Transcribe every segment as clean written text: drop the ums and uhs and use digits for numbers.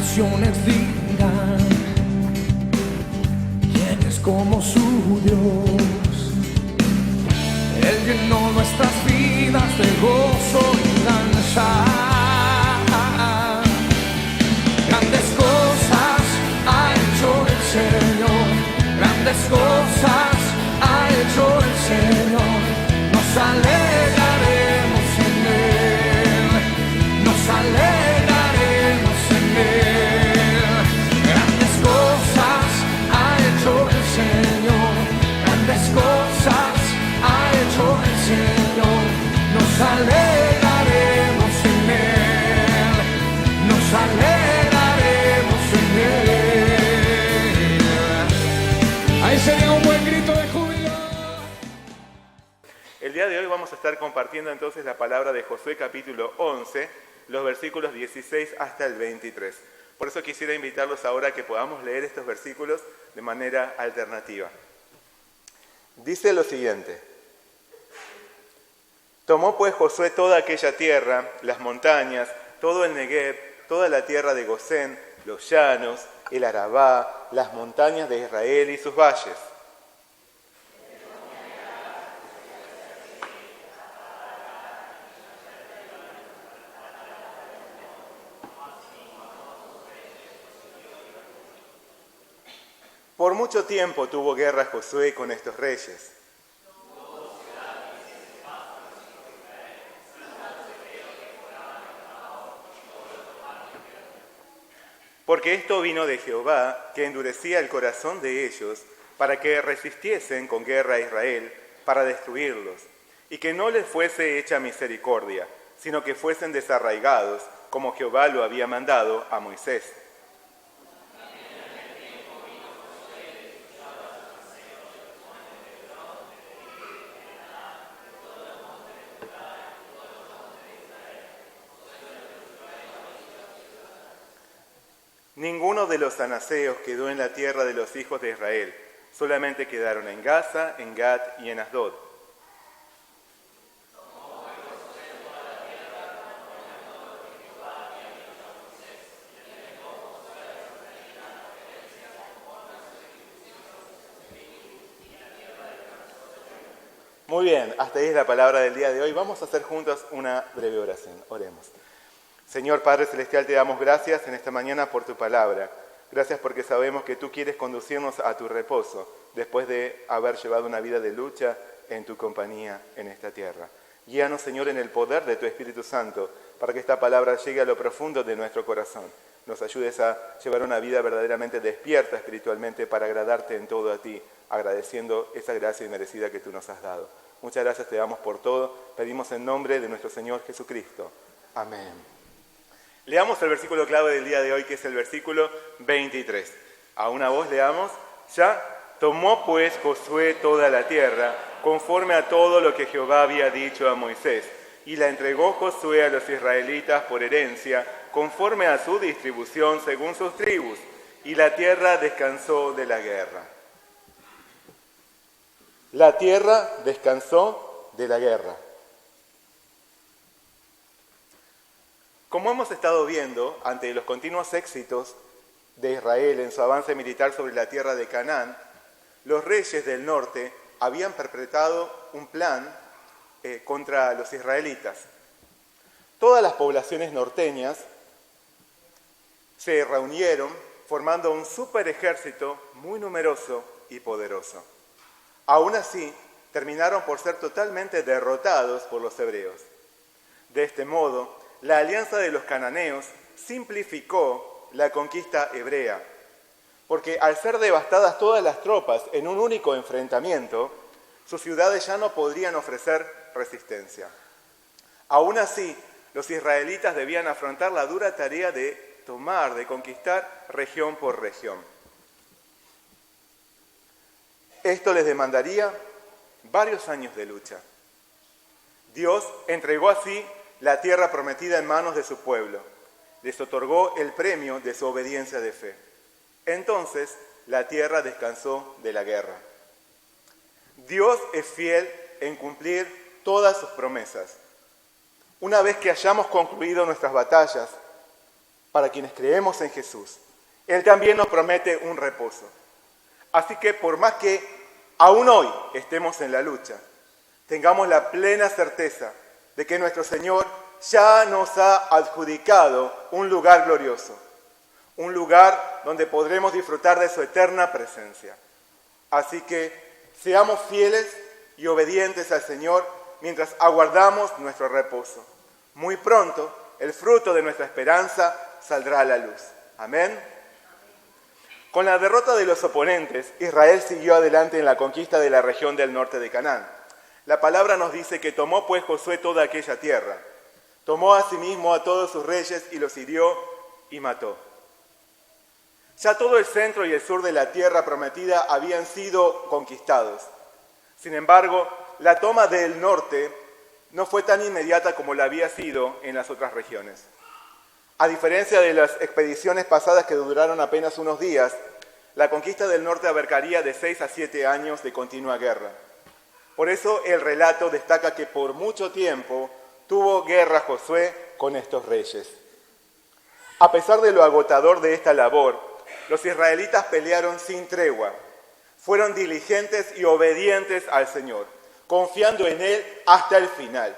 naciones digan quién es como su Dios. Él llenó nuestras vidas de gozo y danza. Grandes cosas ha hecho el Señor, grandes cosas ha hecho el Señor. Nos alegraremos en Él, nos alegraremos en Él. Grandes cosas ha hecho el Señor, grandes cosas ha hecho el Señor. Nos alegraremos en Él, nos alegraremos en Él. Ahí sería un buen grito de júbilo. El día de hoy vamos a estar compartiendo entonces la palabra de Josué capítulo 11, los versículos 16 hasta el 23. Por eso quisiera invitarlos ahora a que podamos leer estos versículos de manera alternativa. Dice lo siguiente: tomó pues Josué toda aquella tierra, las montañas, todo el Negev, toda la tierra de Gosén, los llanos, el Arabá, las montañas de Israel y sus valles. Por mucho tiempo tuvo guerra Josué con estos reyes. Porque esto vino de Jehová, que endurecía el corazón de ellos, para que resistiesen con guerra a Israel, para destruirlos, y que no les fuese hecha misericordia, sino que fuesen desarraigados, como Jehová lo había mandado a Moisés. Ninguno de los anaseos quedó en la tierra de los hijos de Israel, solamente quedaron en Gaza, en Gat y en Asdod. Muy bien, hasta ahí es la palabra del día de hoy. Vamos a hacer juntos una breve oración. Oremos. Señor Padre Celestial, te damos gracias en esta mañana por tu palabra. Gracias porque sabemos que tú quieres conducirnos a tu reposo después de haber llevado una vida de lucha en tu compañía en esta tierra. Guíanos, Señor, en el poder de tu Espíritu Santo para que esta palabra llegue a lo profundo de nuestro corazón. Nos ayudes a llevar una vida verdaderamente despierta espiritualmente para agradarte en todo a ti, agradeciendo esa gracia inmerecida que tú nos has dado. Muchas gracias te damos por todo. Pedimos en nombre de nuestro Señor Jesucristo. Amén. Leamos el versículo clave del día de hoy, que es el versículo 23. A una voz leamos: ya tomó pues Josué toda la tierra, conforme a todo lo que Jehová había dicho a Moisés, y la entregó Josué a los israelitas por herencia, conforme a su distribución según sus tribus, y la tierra descansó de la guerra. La tierra descansó de la guerra. Como hemos estado viendo, ante los continuos éxitos de Israel en su avance militar sobre la tierra de Canaán, los reyes del norte habían perpetrado un plan contra los israelitas. Todas las poblaciones norteñas se reunieron formando un super ejército muy numeroso y poderoso. Aún así, terminaron por ser totalmente derrotados por los hebreos. De este modo, la alianza de los cananeos simplificó la conquista hebrea, porque al ser devastadas todas las tropas en un único enfrentamiento, sus ciudades ya no podrían ofrecer resistencia. Aún así, los israelitas debían afrontar la dura tarea de conquistar región por región. Esto les demandaría varios años de lucha. Dios entregó así la tierra prometida en manos de su pueblo. Les otorgó el premio de su obediencia de fe. Entonces, la tierra descansó de la guerra. Dios es fiel en cumplir todas sus promesas. Una vez que hayamos concluido nuestras batallas, para quienes creemos en Jesús, Él también nos promete un reposo. Así que por más que aún hoy estemos en la lucha, tengamos la plena certeza de que nuestro Señor ya nos ha adjudicado un lugar glorioso, un lugar donde podremos disfrutar de su eterna presencia. Así que seamos fieles y obedientes al Señor mientras aguardamos nuestro reposo. Muy pronto, el fruto de nuestra esperanza saldrá a la luz. Amén. Con la derrota de los oponentes, Israel siguió adelante en la conquista de la región del norte de Canaán. La palabra nos dice que tomó pues Josué toda aquella tierra. Tomó asimismo a todos sus reyes y los hirió y mató. Ya todo el centro y el sur de la tierra prometida habían sido conquistados. Sin embargo, la toma del norte no fue tan inmediata como la había sido en las otras regiones. A diferencia de las expediciones pasadas que duraron apenas unos días, la conquista del norte abarcaría de 6 a 7 años de continua guerra. Por eso el relato destaca que por mucho tiempo tuvo guerra Josué con estos reyes. A pesar de lo agotador de esta labor, los israelitas pelearon sin tregua. Fueron diligentes y obedientes al Señor, confiando en Él hasta el final.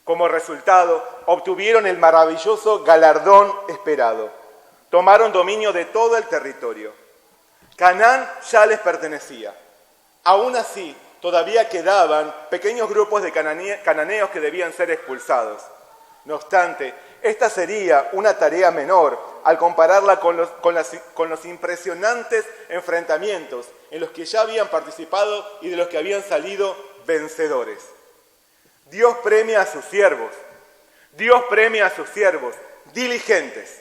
Como resultado, obtuvieron el maravilloso galardón esperado. Tomaron dominio de todo el territorio. Canaán ya les pertenecía. Aún así, todavía quedaban pequeños grupos de cananeos que debían ser expulsados. No obstante, esta sería una tarea menor al compararla con los impresionantes enfrentamientos en los que ya habían participado y de los que habían salido vencedores. Dios premia a sus siervos. Dios premia a sus siervos diligentes.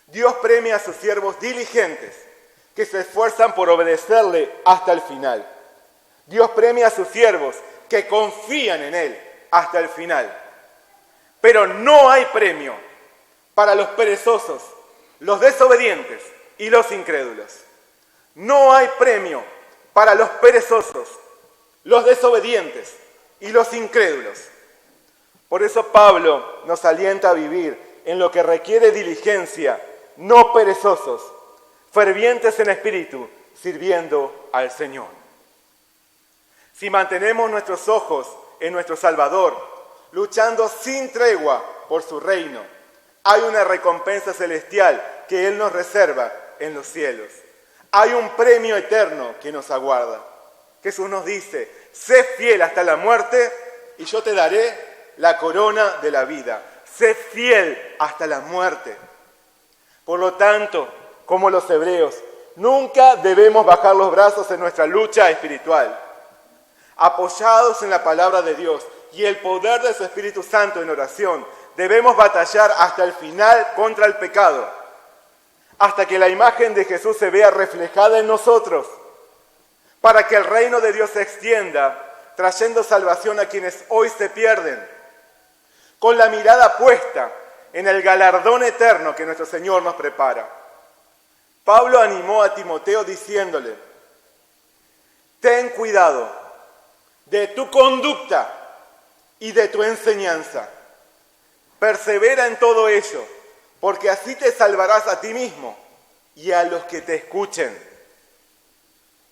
Dios premia a sus siervos diligentes que se esfuerzan por obedecerle hasta el final. Dios premia a sus siervos que confían en Él hasta el final. Pero no hay premio para los perezosos, los desobedientes y los incrédulos. No hay premio para los perezosos, los desobedientes y los incrédulos. Por eso Pablo nos alienta a vivir en lo que requiere diligencia, no perezosos, fervientes en espíritu, sirviendo al Señor. Si mantenemos nuestros ojos en nuestro Salvador, luchando sin tregua por su reino, hay una recompensa celestial que Él nos reserva en los cielos. Hay un premio eterno que nos aguarda. Jesús nos dice: sé fiel hasta la muerte y yo te daré la corona de la vida. Sé fiel hasta la muerte. Por lo tanto, como los hebreos, nunca debemos bajar los brazos en nuestra lucha espiritual. Apoyados en la palabra de Dios y el poder de su Espíritu Santo en oración, debemos batallar hasta el final contra el pecado, hasta que la imagen de Jesús se vea reflejada en nosotros, para que el reino de Dios se extienda, trayendo salvación a quienes hoy se pierden, con la mirada puesta en el galardón eterno que nuestro Señor nos prepara. Pablo animó a Timoteo diciéndole: ten cuidado de tu conducta y de tu enseñanza. Persevera en todo ello, porque así te salvarás a ti mismo y a los que te escuchen.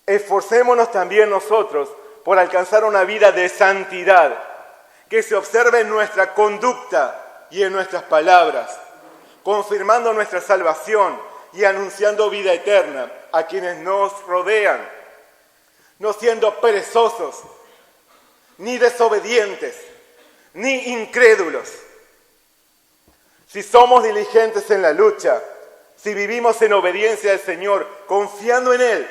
Esforcémonos también nosotros por alcanzar una vida de santidad, que se observe en nuestra conducta y en nuestras palabras, confirmando nuestra salvación y anunciando vida eterna a quienes nos rodean, no siendo perezosos, ni desobedientes, ni incrédulos. Si somos diligentes en la lucha, si vivimos en obediencia al Señor, confiando en Él,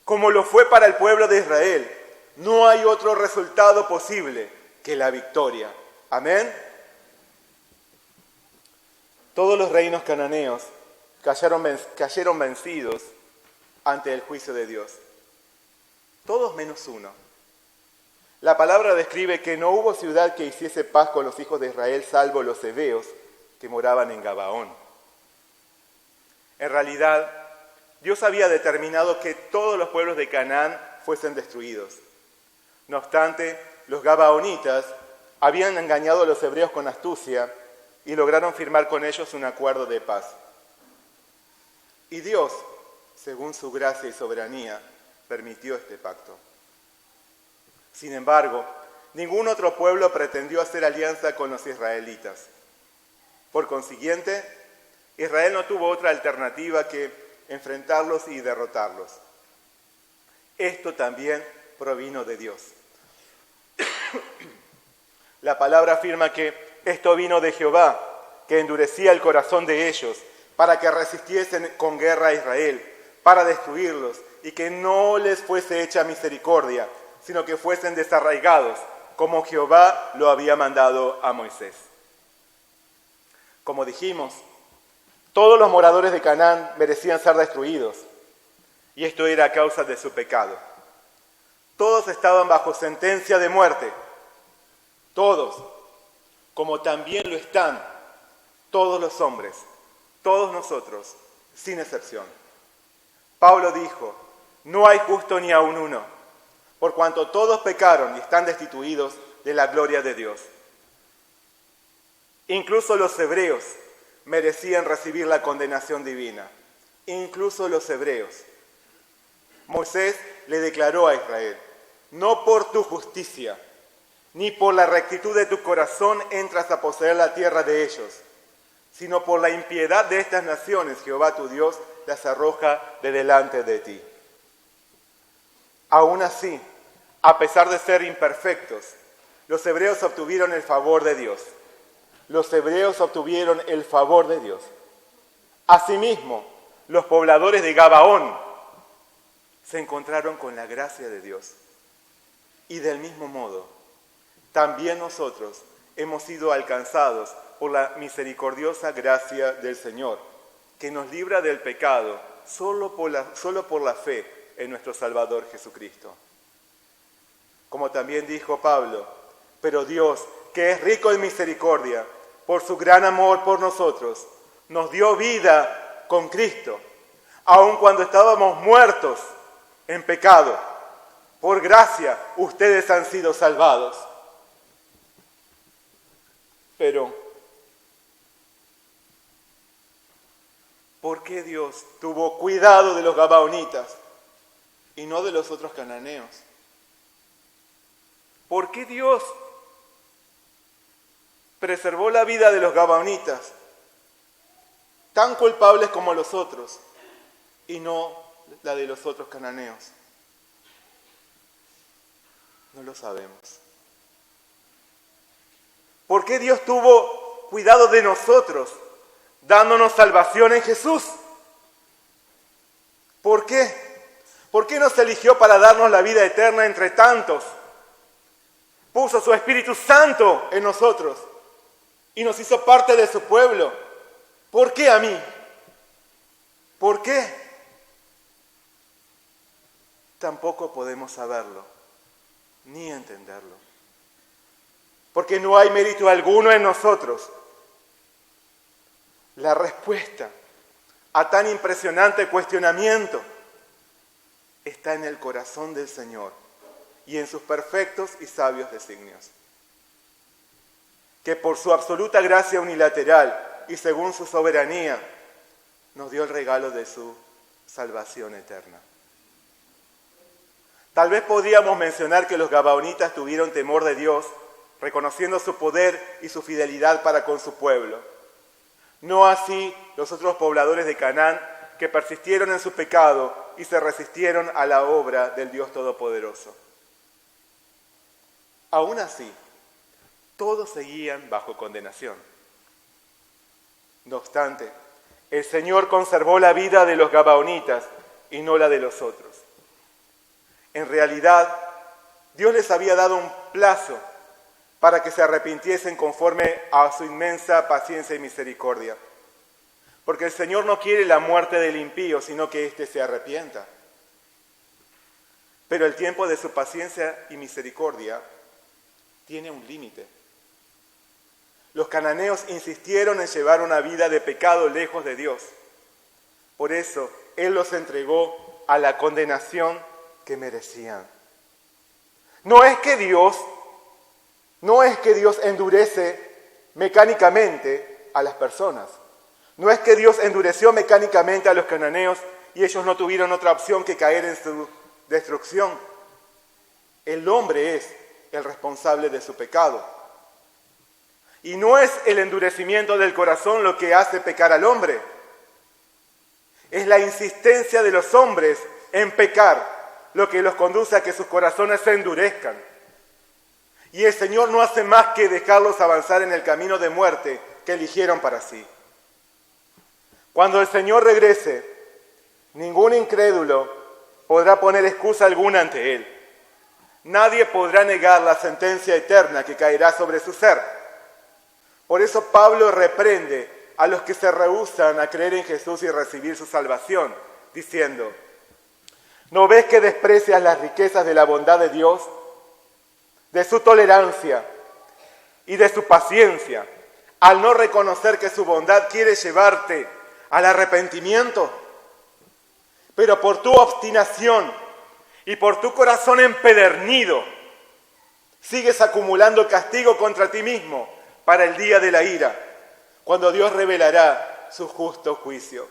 como lo fue para el pueblo de Israel, no hay otro resultado posible que la victoria. Amén. Todos los reinos cananeos cayeron vencidos ante el juicio de Dios. Todos menos uno. La palabra describe que no hubo ciudad que hiciese paz con los hijos de Israel, salvo los heveos que moraban en Gabaón. En realidad, Dios había determinado que todos los pueblos de Canaán fuesen destruidos. No obstante, los gabaonitas habían engañado a los hebreos con astucia y lograron firmar con ellos un acuerdo de paz. Y Dios, según su gracia y soberanía, permitió este pacto. Sin embargo, ningún otro pueblo pretendió hacer alianza con los israelitas. Por consiguiente, Israel no tuvo otra alternativa que enfrentarlos y derrotarlos. Esto también provino de Dios. La palabra afirma que esto vino de Jehová, que endurecía el corazón de ellos, para que resistiesen con guerra a Israel, para destruirlos, y que no les fuese hecha misericordia, sino que fuesen desarraigados, como Jehová lo había mandado a Moisés. Como dijimos, todos los moradores de Canaán merecían ser destruidos, y esto era a causa de su pecado. Todos estaban bajo sentencia de muerte, todos, como también lo están todos los hombres, todos nosotros, sin excepción. Pablo dijo, no hay justo ni aun uno, por cuanto todos pecaron y están destituidos de la gloria de Dios. Incluso los hebreos merecían recibir la condenación divina, incluso los hebreos. Moisés le declaró a Israel, no por tu justicia, ni por la rectitud de tu corazón entras a poseer la tierra de ellos, sino por la impiedad de estas naciones, Jehová tu Dios las arroja de delante de ti. Aún así, a pesar de ser imperfectos, los hebreos obtuvieron el favor de Dios. Los hebreos obtuvieron el favor de Dios. Asimismo, los pobladores de Gabaón se encontraron con la gracia de Dios. Y del mismo modo, también nosotros hemos sido alcanzados por la misericordiosa gracia del Señor, que nos libra del pecado solo por la fe en nuestro Salvador Jesucristo. Como también dijo Pablo, pero Dios, que es rico en misericordia, por su gran amor por nosotros, nos dio vida con Cristo, aun cuando estábamos muertos en pecado. Por gracia, ustedes han sido salvados. Pero, ¿por qué Dios tuvo cuidado de los gabaonitas y no de los otros cananeos? ¿Por qué Dios preservó la vida de los gabaonitas, tan culpables como los otros, y no la de los otros cananeos? No lo sabemos. ¿Por qué Dios tuvo cuidado de nosotros, dándonos salvación en Jesús? ¿Por qué? ¿Por qué nos eligió para darnos la vida eterna entre tantos? Puso su Espíritu Santo en nosotros y nos hizo parte de su pueblo. ¿Por qué a mí? ¿Por qué? Tampoco podemos saberlo, ni entenderlo. Porque no hay mérito alguno en nosotros. La respuesta a tan impresionante cuestionamiento está en el corazón del Señor y en sus perfectos y sabios designios, que por su absoluta gracia unilateral y según su soberanía nos dio el regalo de su salvación eterna. Tal vez podríamos mencionar que los gabaonitas tuvieron temor de Dios, reconociendo su poder y su fidelidad para con su pueblo. No así los otros pobladores de Canaán, que persistieron en su pecado y se resistieron a la obra del Dios Todopoderoso. Aún así, todos seguían bajo condenación. No obstante, el Señor conservó la vida de los gabaonitas y no la de los otros. En realidad, Dios les había dado un plazo para que se arrepintiesen conforme a su inmensa paciencia y misericordia. Porque el Señor no quiere la muerte del impío, sino que éste se arrepienta. Pero el tiempo de su paciencia y misericordia tiene un límite. Los cananeos insistieron en llevar una vida de pecado lejos de Dios. Por eso, Él los entregó a la condenación que merecían. No es que Dios endurece mecánicamente a las personas. No es que Dios endureció mecánicamente a los cananeos y ellos no tuvieron otra opción que caer en su destrucción. El hombre es el responsable de su pecado. Y no es el endurecimiento del corazón lo que hace pecar al hombre. Es la insistencia de los hombres en pecar lo que los conduce a que sus corazones se endurezcan. Y el Señor no hace más que dejarlos avanzar en el camino de muerte que eligieron para sí. Cuando el Señor regrese, ningún incrédulo podrá poner excusa alguna ante Él. Nadie podrá negar la sentencia eterna que caerá sobre su ser. Por eso Pablo reprende a los que se rehúsan a creer en Jesús y recibir su salvación, diciendo: ¿no ves que desprecias las riquezas de la bondad de Dios, de su tolerancia y de su paciencia, al no reconocer que su bondad quiere llevarte al arrepentimiento? Pero por tu obstinación y por tu corazón empedernido, sigues acumulando castigo contra ti mismo para el día de la ira, cuando Dios revelará su justo juicio.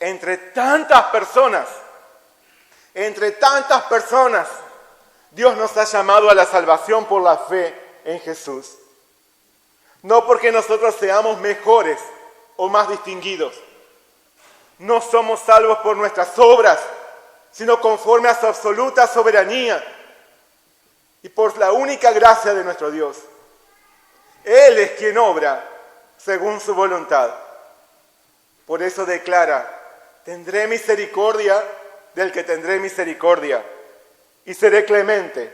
Entre tantas personas, Dios nos ha llamado a la salvación por la fe en Jesús. No porque nosotros seamos mejores o más distinguidos. No somos salvos por nuestras obras, sino conforme a su absoluta soberanía y por la única gracia de nuestro Dios. Él es quien obra según su voluntad. Por eso declara: tendré misericordia del que tendré misericordia, y seré clemente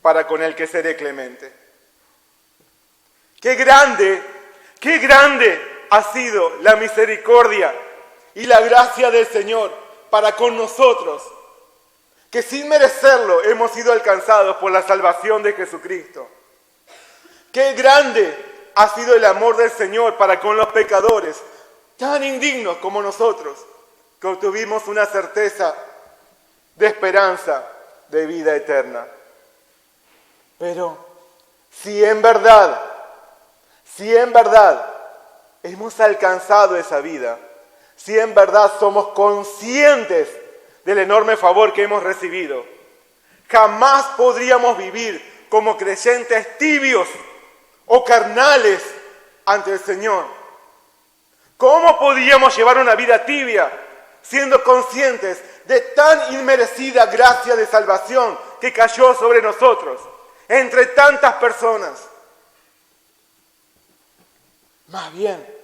para con el que seré clemente. ¡Qué grande ha sido la misericordia y la gracia del Señor para con nosotros, que sin merecerlo hemos sido alcanzados por la salvación de Jesucristo! ¡Qué grande ha sido el amor del Señor para con los pecadores, tan indignos como nosotros, que obtuvimos una certeza de esperanza de vida eterna! Pero si en verdad hemos alcanzado esa vida, si en verdad somos conscientes del enorme favor que hemos recibido, jamás podríamos vivir como creyentes tibios o carnales ante el Señor. ¿Cómo podíamos llevar una vida tibia siendo conscientes de tan inmerecida gracia de salvación que cayó sobre nosotros entre tantas personas? Más bien,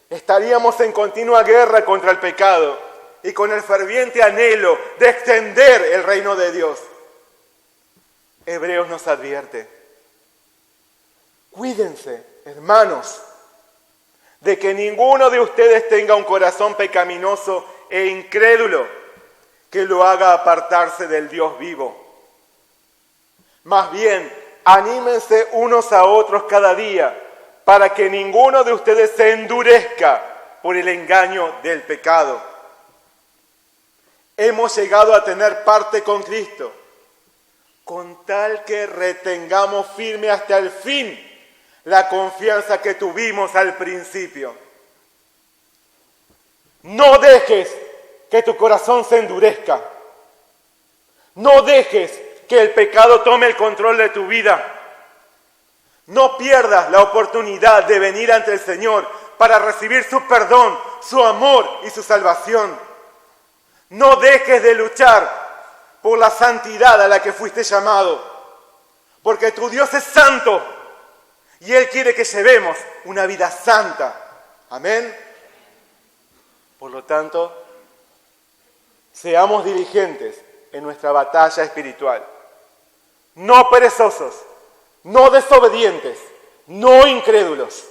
estaríamos en continua guerra contra el pecado y con el ferviente anhelo de extender el reino de Dios. Hebreos nos advierte: cuídense, hermanos, de que ninguno de ustedes tenga un corazón pecaminoso e incrédulo que lo haga apartarse del Dios vivo. Más bien, anímense unos a otros cada día para que ninguno de ustedes se endurezca por el engaño del pecado. Hemos llegado a tener parte con Cristo, con tal que retengamos firme hasta el fin la confianza que tuvimos al principio. No dejes que tu corazón se endurezca. No dejes que el pecado tome el control de tu vida. No pierdas la oportunidad de venir ante el Señor para recibir su perdón, su amor y su salvación. No dejes de luchar por la santidad a la que fuiste llamado, porque tu Dios es santo y Él quiere que llevemos una vida santa. Amén. Por lo tanto, seamos diligentes en nuestra batalla espiritual. No perezosos, no desobedientes, no incrédulos.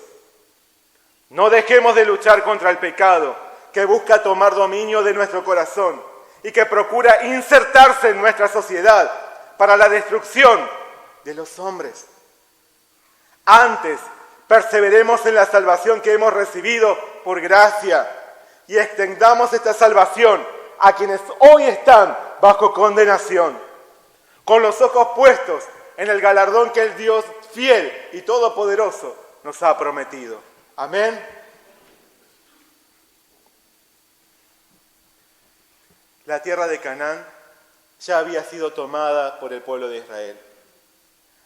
No dejemos de luchar contra el pecado que busca tomar dominio de nuestro corazón y que procura insertarse en nuestra sociedad para la destrucción de los hombres. Antes, perseveremos en la salvación que hemos recibido por gracia y extendamos esta salvación a quienes hoy están bajo condenación, con los ojos puestos en el galardón que el Dios fiel y todopoderoso nos ha prometido. Amén. La tierra de Canaán ya había sido tomada por el pueblo de Israel.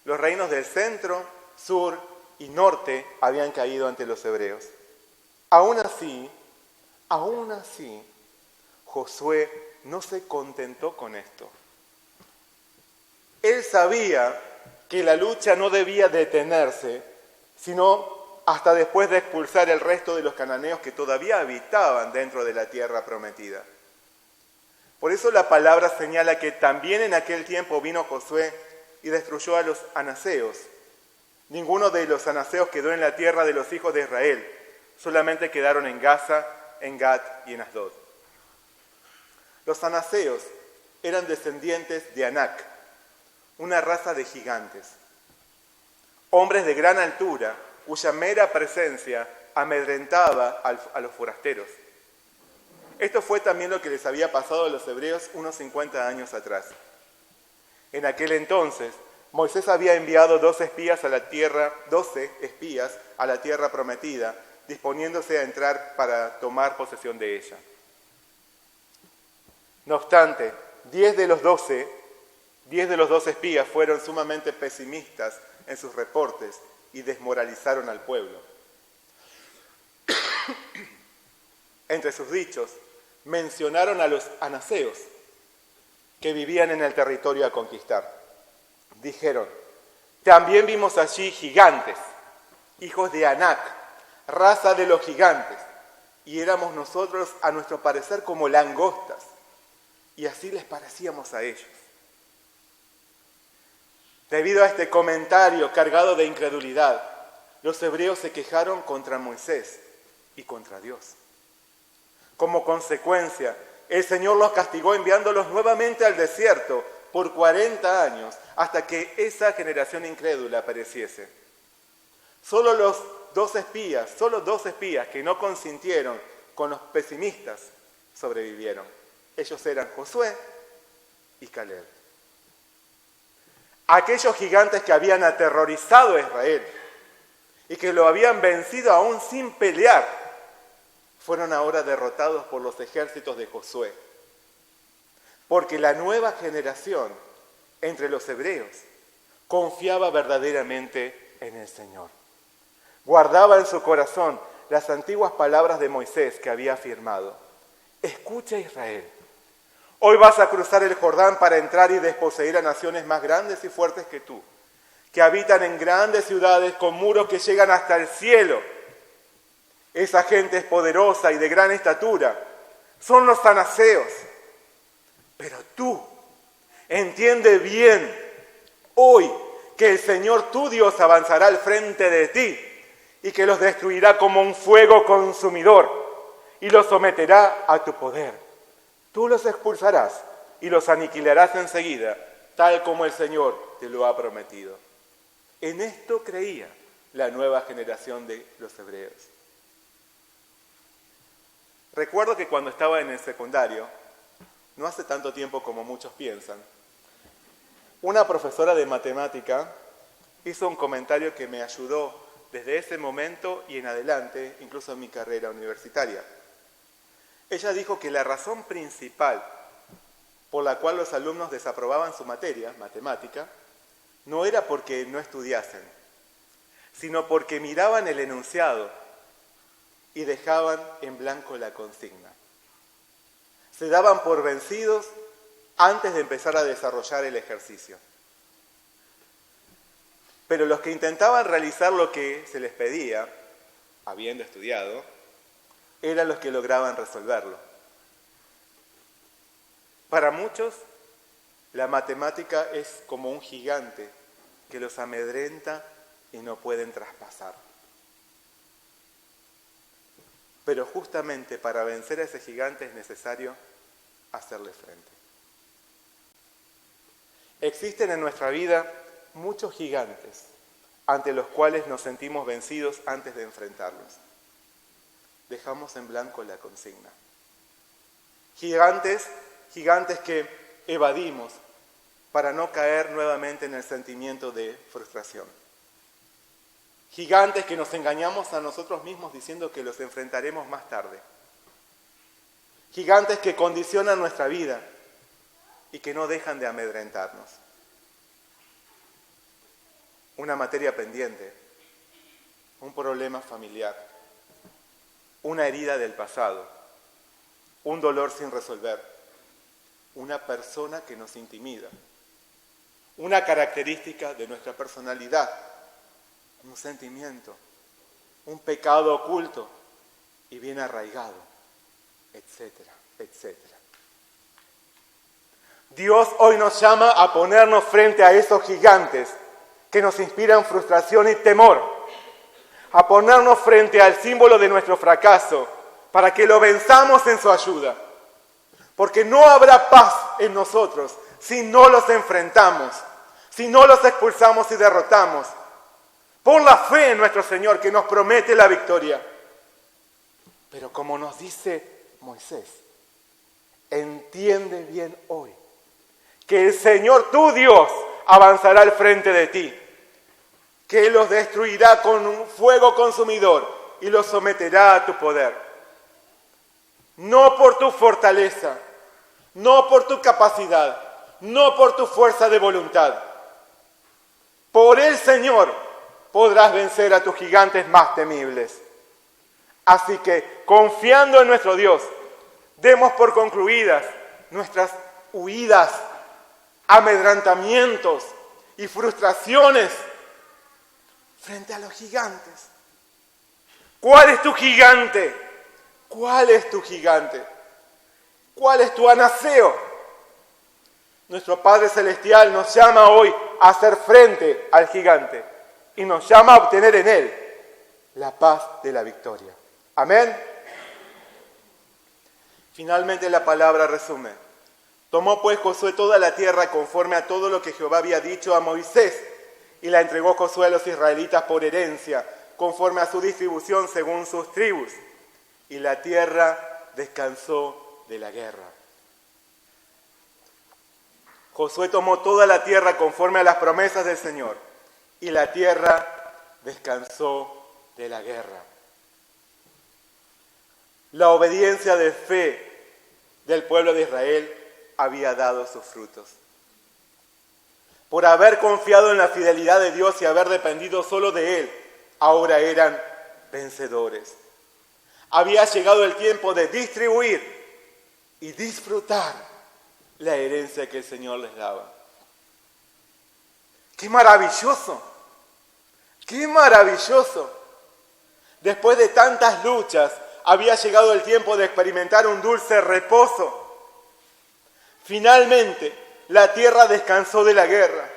Los reinos del centro, sur y norte habían caído ante los hebreos. Aún así, Josué no se contentó con esto. Él sabía que la lucha no debía detenerse, sino hasta después de expulsar el resto de los cananeos que todavía habitaban dentro de la tierra prometida. Por eso la palabra señala que también en aquel tiempo vino Josué y destruyó a los anaseos. Ninguno de los anaseos quedó en la tierra de los hijos de Israel, solamente quedaron en Gaza, en Gat y en Asdod. Los anaseos eran descendientes de Anac, una raza de gigantes, hombres de gran altura, cuya mera presencia amedrentaba a los forasteros. Esto fue también lo que les había pasado a los hebreos unos 50 años atrás. En aquel entonces, Moisés había enviado 12 espías a la tierra prometida, disponiéndose a entrar para tomar posesión de ella. No obstante, 10 de los 12 espías fueron sumamente pesimistas en sus reportes y desmoralizaron al pueblo. Entre sus dichos, mencionaron a los anaseos que vivían en el territorio a conquistar. Dijeron: también vimos allí gigantes, hijos de Anac, raza de los gigantes, y éramos nosotros, a nuestro parecer, como langostas, y así les parecíamos a ellos. Debido a este comentario cargado de incredulidad, los hebreos se quejaron contra Moisés y contra Dios. Como consecuencia, el Señor los castigó enviándolos nuevamente al desierto por 40 años hasta que esa generación incrédula pereciese. Solo dos espías que no consintieron con los pesimistas sobrevivieron. Ellos eran Josué y Caleb. Aquellos gigantes que habían aterrorizado a Israel y que lo habían vencido aún sin pelear, fueron ahora derrotados por los ejércitos de Josué. Porque la nueva generación entre los hebreos confiaba verdaderamente en el Señor. Guardaba en su corazón las antiguas palabras de Moisés que había afirmado: escucha, Israel, hoy vas a cruzar el Jordán para entrar y desposeer a naciones más grandes y fuertes que tú, que habitan en grandes ciudades con muros que llegan hasta el cielo. Esa gente es poderosa y de gran estatura, son los anaseos. Pero tú entiende bien hoy que el Señor tu Dios avanzará al frente de ti y que los destruirá como un fuego consumidor y los someterá a tu poder. Tú los expulsarás y los aniquilarás enseguida, tal como el Señor te lo ha prometido. En esto creía la nueva generación de los hebreos. Recuerdo que cuando estaba en el secundario, no hace tanto tiempo como muchos piensan, una profesora de matemática hizo un comentario que me ayudó desde ese momento y en adelante, incluso en mi carrera universitaria. Ella dijo que la razón principal por la cual los alumnos desaprobaban su materia, matemática, no era porque no estudiasen, sino porque miraban el enunciado y dejaban en blanco la consigna. Se daban por vencidos antes de empezar a desarrollar el ejercicio. Pero los que intentaban realizar lo que se les pedía, habiendo estudiado, eran los que lograban resolverlo. Para muchos, la matemática es como un gigante que los amedrenta y no pueden traspasar. Pero justamente para vencer a ese gigante es necesario hacerle frente. Existen en nuestra vida muchos gigantes ante los cuales nos sentimos vencidos antes de enfrentarlos. Dejamos en blanco la consigna. Gigantes que evadimos para no caer nuevamente en el sentimiento de frustración. Gigantes que nos engañamos a nosotros mismos diciendo que los enfrentaremos más tarde. Gigantes que condicionan nuestra vida y que no dejan de amedrentarnos. Una materia pendiente, un problema familiar, una herida del pasado, un dolor sin resolver, una persona que nos intimida, una característica de nuestra personalidad, un sentimiento, un pecado oculto y bien arraigado, etcétera, etcétera. Dios hoy nos llama a ponernos frente a esos gigantes que nos inspiran frustración y temor, a ponernos frente al símbolo de nuestro fracaso para que lo venzamos en su ayuda. Porque no habrá paz en nosotros si no los enfrentamos, si no los expulsamos y derrotamos, por la fe en nuestro Señor que nos promete la victoria. Pero como nos dice Moisés, entiende bien hoy que el Señor tu Dios avanzará al frente de ti, que Él los destruirá con un fuego consumidor y los someterá a tu poder. No por tu fortaleza, no por tu capacidad, no por tu fuerza de voluntad. Por el Señor podrás vencer a tus gigantes más temibles. Así que, confiando en nuestro Dios, demos por concluidas nuestras huidas, amedrentamientos y frustraciones frente a los gigantes. ¿Cuál es tu gigante? ¿Cuál es tu gigante? ¿Cuál es tu anaseo? Nuestro Padre Celestial nos llama hoy a hacer frente al gigante y nos llama a obtener en él la paz de la victoria. Amén. Finalmente la palabra resume. Tomó pues Josué toda la tierra conforme a todo lo que Jehová había dicho a Moisés, y la entregó Josué a los israelitas por herencia, conforme a su distribución según sus tribus. Y la tierra descansó de la guerra. Josué tomó toda la tierra conforme a las promesas del Señor, y la tierra descansó de la guerra. La obediencia de fe del pueblo de Israel había dado sus frutos. Por haber confiado en la fidelidad de Dios y haber dependido solo de Él, ahora eran vencedores. Había llegado el tiempo de distribuir y disfrutar la herencia que el Señor les daba. ¡Qué maravilloso! ¡Qué maravilloso! Después de tantas luchas, había llegado el tiempo de experimentar un dulce reposo. Finalmente, la tierra descansó de la guerra.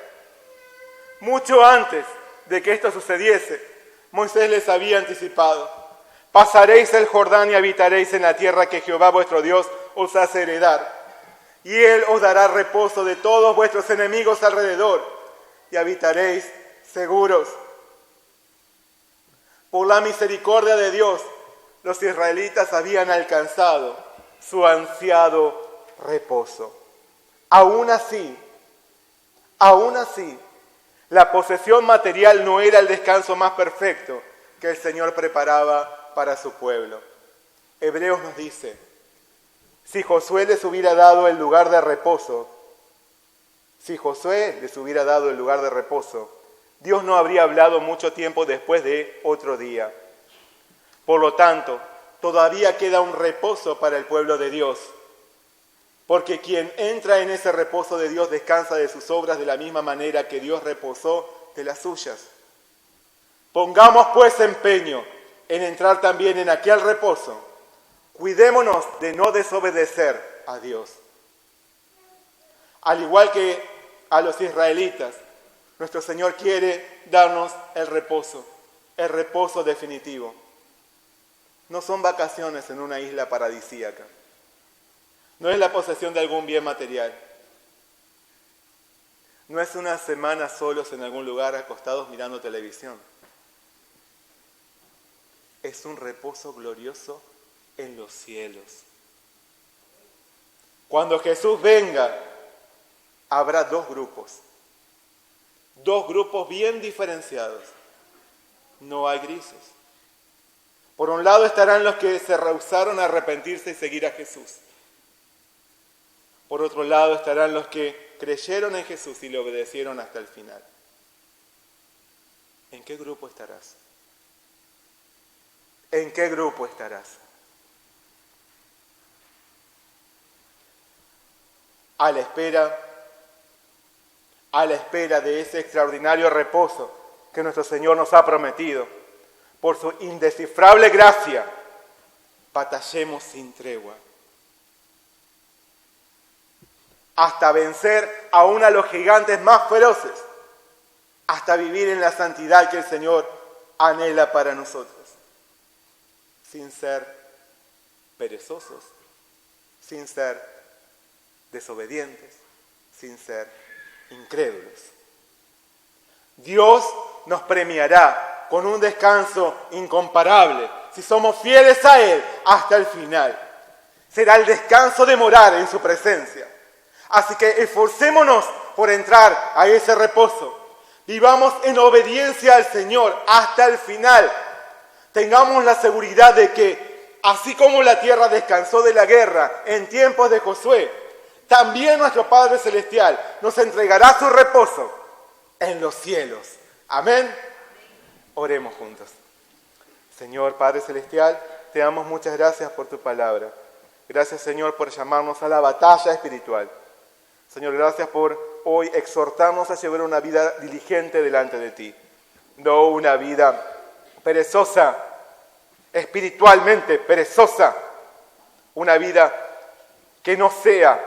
Mucho antes de que esto sucediese, Moisés les había anticipado: pasaréis el Jordán y habitaréis en la tierra que Jehová vuestro Dios os hace heredar. Y Él os dará reposo de todos vuestros enemigos alrededor, y habitaréis seguros. Por la misericordia de Dios, los israelitas habían alcanzado su ansiado reposo. Aún así, la posesión material no era el descanso más perfecto que el Señor preparaba para su pueblo. Hebreos nos dice: si Josué les hubiera dado el lugar de reposo, Dios no habría hablado mucho tiempo después de otro día. Por lo tanto, todavía queda un reposo para el pueblo de Dios, porque quien entra en ese reposo de Dios descansa de sus obras de la misma manera que Dios reposó de las suyas. Pongamos pues empeño en entrar también en aquel reposo. Cuidémonos de no desobedecer a Dios. Al igual que a los israelitas, nuestro Señor quiere darnos el reposo definitivo. No son vacaciones en una isla paradisíaca. No es la posesión de algún bien material. No es una semana solos en algún lugar acostados mirando televisión. Es un reposo glorioso en los cielos. Cuando Jesús venga, habrá dos grupos bien diferenciados. no hay grises. Por un lado estarán los que se rehusaron a arrepentirse y seguir a Jesús. Por otro lado estarán los que creyeron en Jesús y le obedecieron hasta el final. ¿En qué grupo estarás? ¿En qué grupo estarás? A la espera de ese extraordinario reposo que nuestro Señor nos ha prometido. Por su indescifrable gracia, batallemos sin tregua, hasta vencer aún a los gigantes más feroces, hasta vivir en la santidad que el Señor anhela para nosotros, sin ser perezosos, sin ser desobedientes, sin ser incrédulos. Dios nos premiará con un descanso incomparable si somos fieles a Él hasta el final. Será el descanso de morar en su presencia. Así que esforcémonos por entrar a ese reposo. Vivamos en obediencia al Señor hasta el final. Tengamos la seguridad de que, así como la tierra descansó de la guerra en tiempos de Josué, también nuestro Padre Celestial nos entregará su reposo en los cielos. Amén. Oremos juntos. Señor Padre Celestial, te damos muchas gracias por tu palabra. Gracias, Señor, por llamarnos a la batalla espiritual. Señor, gracias por hoy exhortarnos a llevar una vida diligente delante de ti. No una vida perezosa, espiritualmente perezosa. Una vida que no sea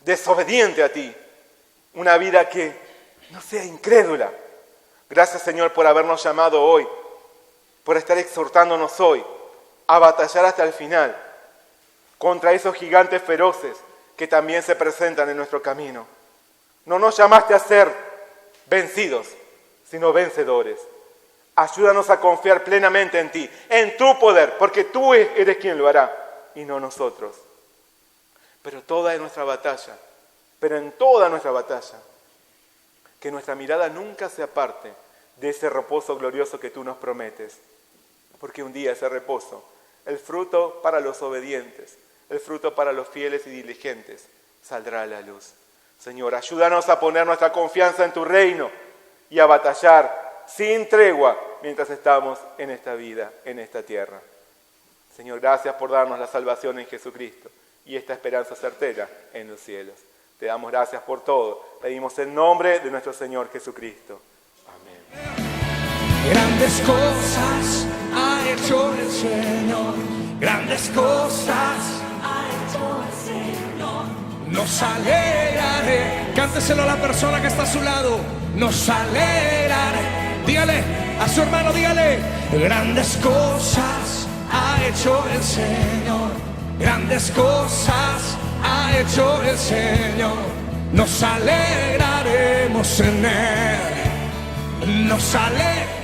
desobediente a ti. Una vida que no sea incrédula. Gracias, Señor, por habernos llamado hoy, por estar exhortándonos hoy a batallar hasta el final contra esos gigantes feroces que también se presentan en nuestro camino. No nos llamaste a ser vencidos, sino vencedores. Ayúdanos a confiar plenamente en ti, en tu poder, porque tú eres quien lo hará y no nosotros. Pero en toda nuestra batalla, que nuestra mirada nunca se aparte de ese reposo glorioso que tú nos prometes. Porque un día ese reposo, el fruto para los obedientes, el fruto para los fieles y diligentes, saldrá a la luz. Señor, ayúdanos a poner nuestra confianza en tu reino y a batallar sin tregua mientras estamos en esta vida, en esta tierra. Señor, gracias por darnos la salvación en Jesucristo y esta esperanza certera en los cielos. Te damos gracias por todo. Pedimos en nombre de nuestro Señor Jesucristo. Amén. Grandes cosas ha hecho el Señor. Grandes cosas ha hecho el Señor. Nos alegraré. Cánteselo a la persona que está a su lado. Nos alegraré. Dígale a su hermano, dígale. Grandes cosas ha hecho el Señor. Grandes cosas ha hecho el Señor. Nos alegraremos en Él. Nos alegraremos.